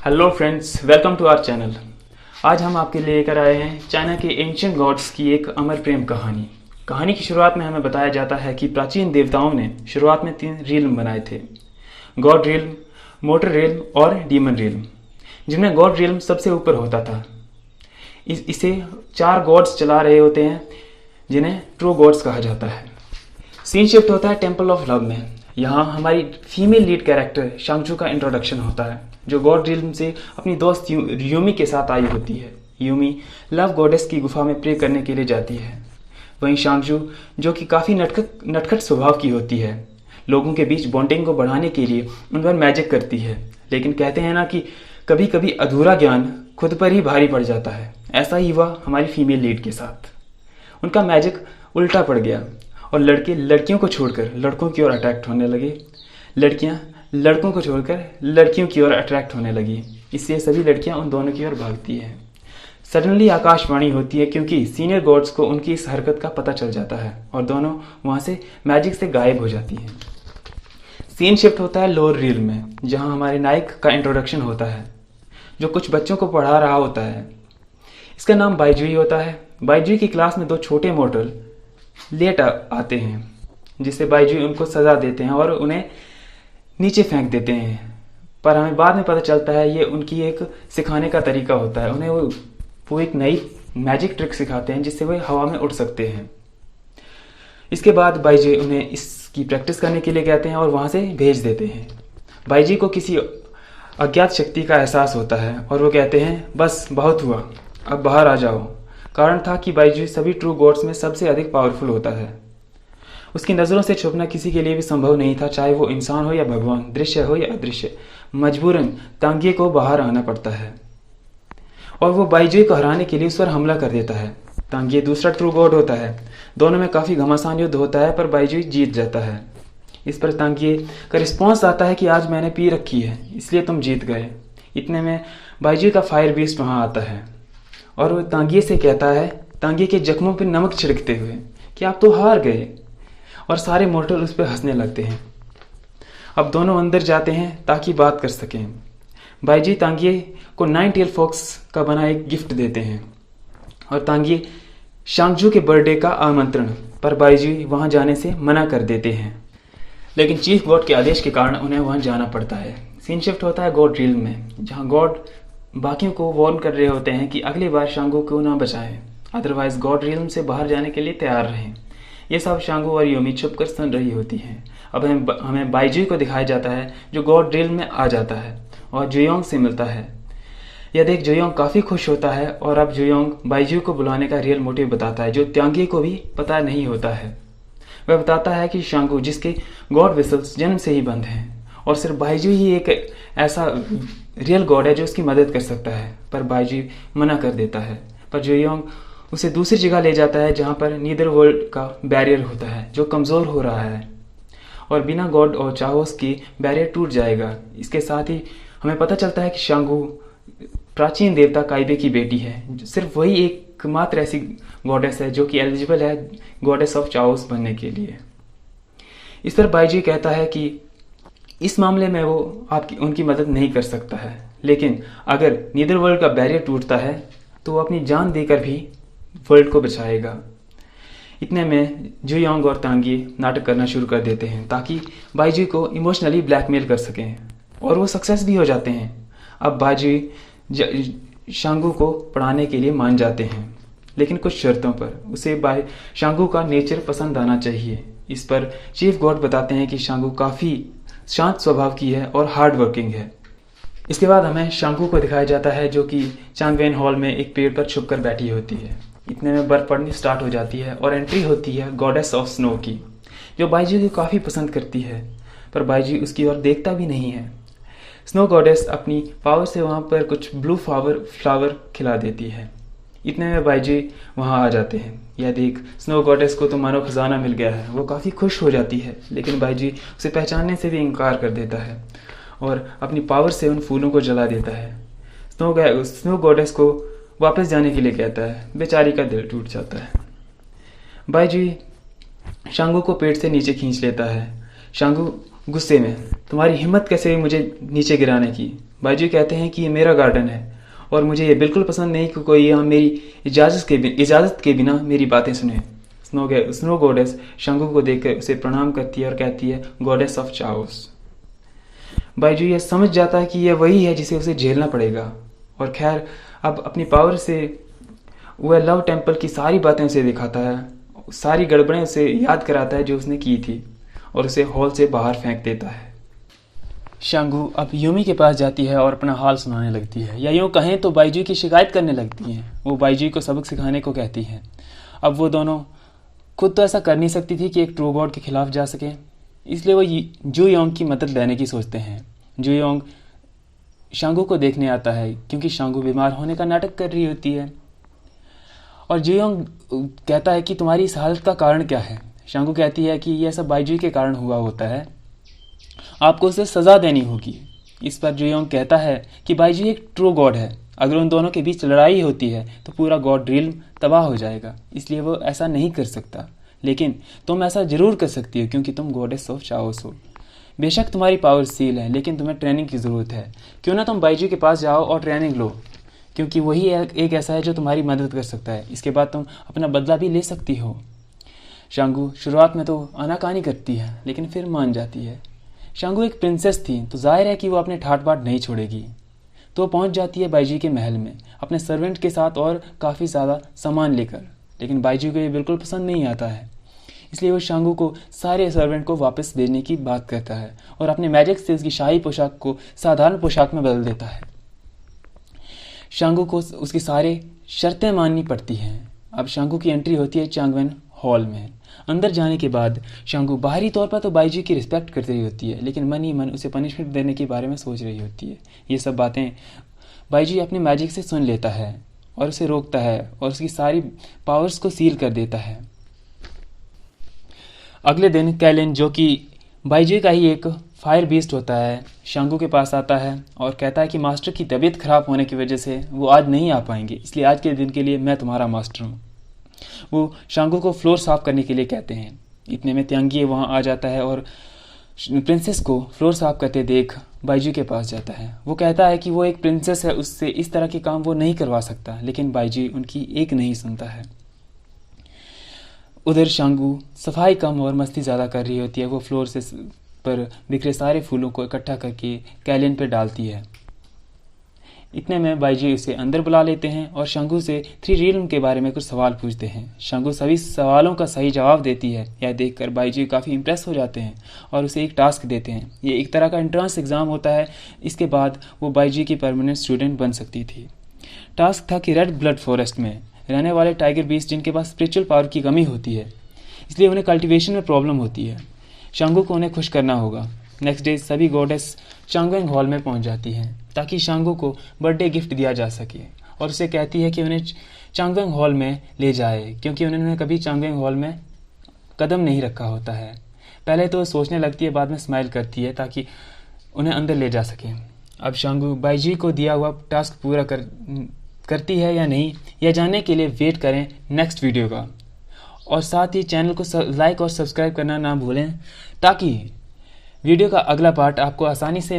Hello friends, welcome to our channel. आज हम आपके लिए लेकर आए हैं चाइना के एंशिएंट गॉड्स की एक अमर प्रेम कहानी। कहानी की शुरुआत में हमें बताया जाता है कि प्राचीन देवताओं ने शुरुआत में 3 रिल्म बनाए थे, गॉड रिल्म, मोर्टल रिल्म और डीमन रिल्म, जिनमें गॉड रिल्म सबसे ऊपर होता था। इसे 4 गॉड्स चला रहे होते हैं जिन्हें ट्रू गॉड्स कहा जाता है। सीन शिफ्ट होता है टेम्पल ऑफ लव में। यहाँ हमारी फीमेल लीड कैरेक्टर शांगचू का इंट्रोडक्शन होता है, जो गॉड रिल्म से अपनी दोस्त यूमी के साथ आई होती है। यूमी लव गॉडेस की गुफा में प्रे करने के लिए जाती है। वहीं शांगचू, जो कि काफ़ी नटखट स्वभाव की होती है, लोगों के बीच बॉन्डिंग को बढ़ाने के लिए उन पर मैजिक करती है। लेकिन कहते हैं ना कि कभी कभी अधूरा ज्ञान खुद पर ही भारी पड़ जाता है। ऐसा ही हुआ हमारी फीमेल लीड के साथ। उनका मैजिक उल्टा पड़ गया और लड़के लड़कियों को छोड़कर लड़कों की ओर अट्रैक्ट होने लगे, लड़कियां लड़कों को छोड़कर लड़कियों की ओर अट्रैक्ट होने लगी। इसलिए सभी लड़कियां उन दोनों की ओर भागती हैं। सडनली आकाशवाणी होती है क्योंकि सीनियर गॉड्स को उनकी इस हरकत का पता चल जाता है और दोनों वहां से मैजिक से गायब हो जाती हैं। सीन शिफ्ट होता है लोअर रिल्म में, जहां हमारे नायक का इंट्रोडक्शन होता है, जो कुछ बच्चों को पढ़ा रहा होता है। इसका नाम बाइजुई होता है। बाइजुई की क्लास में 2 छोटे मोर्टल लेट आते हैं, जिससे बाइजुई उनको सजा देते हैं और उन्हें नीचे फेंक देते हैं। पर हमें बाद में पता चलता है ये उनकी एक सिखाने का तरीका होता है। उन्हें वो एक नई मैजिक ट्रिक सिखाते हैं जिससे वे हवा में उड़ सकते हैं। इसके बाद बाइजुई उन्हें इसकी प्रैक्टिस करने के लिए कहते हैं और वहां से भेज देते हैं। बाइजुई को किसी अज्ञात शक्ति का एहसास होता है और वो कहते हैं, बस बहुत हुआ, अब बाहर आ जाओ। कारण था कि बाइजुई सभी ट्रू गॉड्स में सबसे अधिक पावरफुल होता है। उसकी नज़रों से छुपना किसी के लिए भी संभव नहीं था, चाहे वो इंसान हो या भगवान, दृश्य हो या अदृश्य। मजबूरन तांगिए को बाहर आना पड़ता है और वो बाइजुई को हराने के लिए उस पर हमला कर देता है। तांगिए दूसरा ट्रू गॉड होता है। दोनों में काफ़ी घमासान युद्ध होता है, पर बाइजुई जीत जाता है। इस पर तांगिए का रिस्पॉन्स आता है कि आज मैंने पी रखी है, इसलिए तुम जीत गए। इतने में बाइजुई का फायर बीस्ट वहां आता है और वो तांगिए से कहता है, तांगिए के जख्मों पर नमक छिड़कते हुए, कि आप तो हार गए। और सारे मोर्टल उस पर हंसने लगते हैं। अब दोनों अंदर जाते हैं ताकि बात कर सकें। बाइजुई तांगिए को 9 टेल फॉक्स का बना एक गिफ्ट देते हैं और तांगिए शांगचू के बर्थडे का आमंत्रण, पर बाइजुई वहां जाने से मना कर देते हैं। लेकिन चीफ गॉड के आदेश के कारण उन्हें वहां जाना पड़ता है। सीन शिफ्ट होता है गॉड रिल्म में, जहां गॉड बाकियों को वार्न कर रहे होते हैं कि अगली बार शांगू को ना बचाएं, अदरवाइज गॉड रिल्म से बाहर जाने के लिए तैयार रहें। ये सब शांगू और यूमी छुप कर सुन रही होती हैं। अब हमें बाइजुई को दिखाया जाता है, जो गॉड रिल्म में आ जाता है और जुयोंग से मिलता है। यह देख जुयोंग काफ़ी खुश होता है और अब जुयोंग बाइजुई को बुलाने का रियल मोटिव बताता है, जो त्यांगी को भी पता नहीं होता है। वह बताता है कि शांगू, जिसके गॉड विसल्स जन्म से ही बंद हैं, और सिर्फ बाइजुई ही एक ऐसा रियल गॉड है जो उसकी मदद कर सकता है। पर बाइजुई मना कर देता है। पर जुयोंग उसे दूसरी जगह ले जाता है जहां पर नीदर वर्ल्ड का बैरियर होता है, जो कमज़ोर हो रहा है और बिना गॉड और चाओस की बैरियर टूट जाएगा। इसके साथ ही हमें पता चलता है कि शांगू प्राचीन देवता काइबे की बेटी है। सिर्फ वही एकमात्र ऐसी गॉडेस है जो कि एलिजिबल है गॉडेस ऑफ चाओस बनने के लिए। इस पर बाइजुई कहता है कि इस मामले में वो उनकी मदद नहीं कर सकता है, लेकिन अगर नीदर वर्ल्ड का बैरियर टूटता है तो वो अपनी जान देकर भी वर्ल्ड को बचाएगा। इतने में जुयोंग और तांगिए नाटक करना शुरू कर देते हैं ताकि बाइजुई को इमोशनली ब्लैकमेल कर सकें, और वो सक्सेस भी हो जाते हैं। अब बाइजुई शांगू को पढ़ाने के लिए मान जाते हैं, लेकिन कुछ शर्तों पर। उसे शांगू का नेचर पसंद आना चाहिए। इस पर चीफ गॉड बताते हैं कि शांगू काफ़ी शांत स्वभाव की है और हार्ड वर्किंग है। इसके बाद हमें शांगू को दिखाया जाता है, जो कि चांगवेन हॉल में एक पेड़ पर छुपकर बैठी होती है। इतने में बर्फ पड़नी स्टार्ट हो जाती है और एंट्री होती है गॉडेस ऑफ स्नो की, जो बाइजुई को काफ़ी पसंद करती है, पर बाइजुई उसकी ओर देखता भी नहीं है। स्नो गॉडेस अपनी पावर से वहाँ पर कुछ ब्लू फ्लावर खिला देती है। इतने में बाइजुई वहाँ आ जाते हैं। यह देख स्नो गॉडेस को तो मानो खजाना मिल गया है। वो काफ़ी खुश हो जाती है, लेकिन बाइजुई उसे पहचानने से भी इनकार कर देता है और अपनी पावर से उन फूलों को जला देता है। स्नो गॉडेस को वापस जाने के लिए कहता है। बेचारी का दिल टूट जाता है। बाइजुई शांगू को पेट से नीचे खींच लेता है। शांगू गुस्से में, तुम्हारी हिम्मत कैसे हुई मुझे नीचे गिराने की? बाईजू कहते हैं कि ये मेरा गार्डन है और मुझे ये बिल्कुल पसंद नहीं कि कोई यहाँ मेरी इजाज़त के बिना मेरी बातें सुने। स्नो गॉडेस शंगू को देखकर उसे प्रणाम करती है और कहती है, गॉडेस ऑफ चाओस। बाईजू ये समझ जाता है कि यह वही है जिसे उसे झेलना पड़ेगा, और खैर अब अपनी पावर से वह लव टेम्पल की सारी बातें उसे दिखाता है, सारी गड़बड़ें उसे याद कराता है जो उसने की थी, और उसे हॉल से बाहर फेंक देता है। शांगू अब यूमी के पास जाती है और अपना हाल सुनाने लगती है, या यूँ कहें तो बाईजू की शिकायत करने लगती हैं। वो बाईजू को सबक सिखाने को कहती हैं। अब वो दोनों खुद तो ऐसा कर नहीं सकती थी कि एक ट्रू गॉड के खिलाफ जा सके, इसलिए वो जू योंग की मदद लेने की सोचते हैं। जू योंग शांगू को देखने आता है क्योंकि शांगू बीमार होने का नाटक कर रही होती है, और जू योंग कहता है कि तुम्हारी इस हालत का कारण क्या है। शांगू कहती है कि यह सब बाईजू के कारण हुआ होता है, आपको उसे सज़ा देनी होगी। इस पर जू योंग कहता है कि बाईजू एक ट्रू गॉड है, अगर उन दोनों के बीच लड़ाई होती है तो पूरा गॉड रिल्म तबाह हो जाएगा, इसलिए वो ऐसा नहीं कर सकता। लेकिन तुम ऐसा जरूर कर सकती हो क्योंकि तुम गॉडेस ऑफ चाओस हो। बेशक तुम्हारी पावर सील है, लेकिन तुम्हें ट्रेनिंग की ज़रूरत है। क्यों ना तुम बाईजू के पास जाओ और ट्रेनिंग लो, क्योंकि वही एक ऐसा है जो तुम्हारी मदद कर सकता है। इसके बाद तुम अपना बदला भी ले सकती हो। शांगू शुरुआत में तो आनाकानी करती है, लेकिन फिर मान जाती है। शांगू एक प्रिंसेस थी, तो जाहिर है कि वो अपने ठाट बाट नहीं छोड़ेगी। तो वो पहुंच जाती है बाईजू के महल में अपने सर्वेंट के साथ और काफ़ी ज़्यादा सामान लेकर, लेकिन बाईजू को ये बिल्कुल पसंद नहीं आता है। इसलिए वो शांगू को सारे सर्वेंट को वापस भेजने की बात करता है और अपने मैजिक से उसकी शाही पोशाक को साधारण पोशाक में बदल देता है। शांगू को उसकी सारे शर्तें माननी पड़ती हैं। अब शांगू की एंट्री होती है चांगवेन हॉल में। अंदर जाने के बाद शांगू बाहरी तौर पर तो बाईजू की रिस्पेक्ट करती रही होती है, लेकिन मन ही मन उसे पनिशमेंट देने के बारे में सोच रही होती है। ये सब बातें बाईजू अपने मैजिक से सुन लेता है और उसे रोकता है और उसकी सारी पावर्स को सील कर देता है। अगले दिन कैलिन, जो कि बाईजू का ही एक फायर बीस्ट होता है, शांगू के पास आता है और कहता है कि मास्टर की तबीयत खराब होने की वजह से वो आज नहीं आ पाएंगे, इसलिए आज के दिन के लिए मैं तुम्हारा मास्टर हूँ। वो शांगू को फ्लोर साफ करने के लिए कहते हैं। इतने में त्यांगिए वहाँ आ जाता है और प्रिंसेस को फ्लोर साफ करते देख बाईजू के पास जाता है। वो कहता है कि वो एक प्रिंसेस है, उससे इस तरह के काम वो नहीं करवा सकता, लेकिन बाईजू उनकी एक नहीं सुनता है। उधर शांगू सफाई कम और मस्ती ज़्यादा कर रही होती है। वो फ्लोर से पर बिखरे सारे फूलों को इकट्ठा करके कैलिन पे डालती है। इतने में बाईजू उसे अंदर बुला लेते हैं और शांगू से 3 रिल्म के बारे में कुछ सवाल पूछते हैं। शांगू सभी सवालों का सही जवाब देती है। यह देखकर बाईजू काफ़ी इंप्रेस हो जाते हैं और उसे एक टास्क देते हैं। ये एक तरह का एंट्रेंस एग्ज़ाम होता है। इसके बाद वो बाईजू की परमानेंट स्टूडेंट बन सकती थी। टास्क था कि रेड ब्लड फॉरेस्ट में रहने वाले टाइगर बीस्ट जिनके पास स्पिरिचुअल पावर की कमी होती है, इसलिए उन्हें कल्टीवेशन में प्रॉब्लम होती है। शांगू को उन्हें खुश करना होगा। नेक्स्ट डे सभी गॉडेस चांगवेंग हॉल में पहुंच जाती हैं ताकि शांगू को बर्थडे गिफ्ट दिया जा सके, और उसे कहती है कि उन्हें चांगवेंग हॉल में ले जाए, क्योंकि उन्होंने कभी चांगवेंग हॉल में कदम नहीं रखा होता है। पहले तो सोचने लगती है, बाद में स्माइल करती है ताकि उन्हें अंदर ले जा सके। अब शांगू बाईजू को दिया हुआ टास्क पूरा करती है या नहीं, यह जानने के लिए वेट करें नेक्स्ट वीडियो का, और साथ ही चैनल को लाइक और सब्सक्राइब करना ना भूलें ताकि वीडियो का अगला पार्ट आपको आसानी से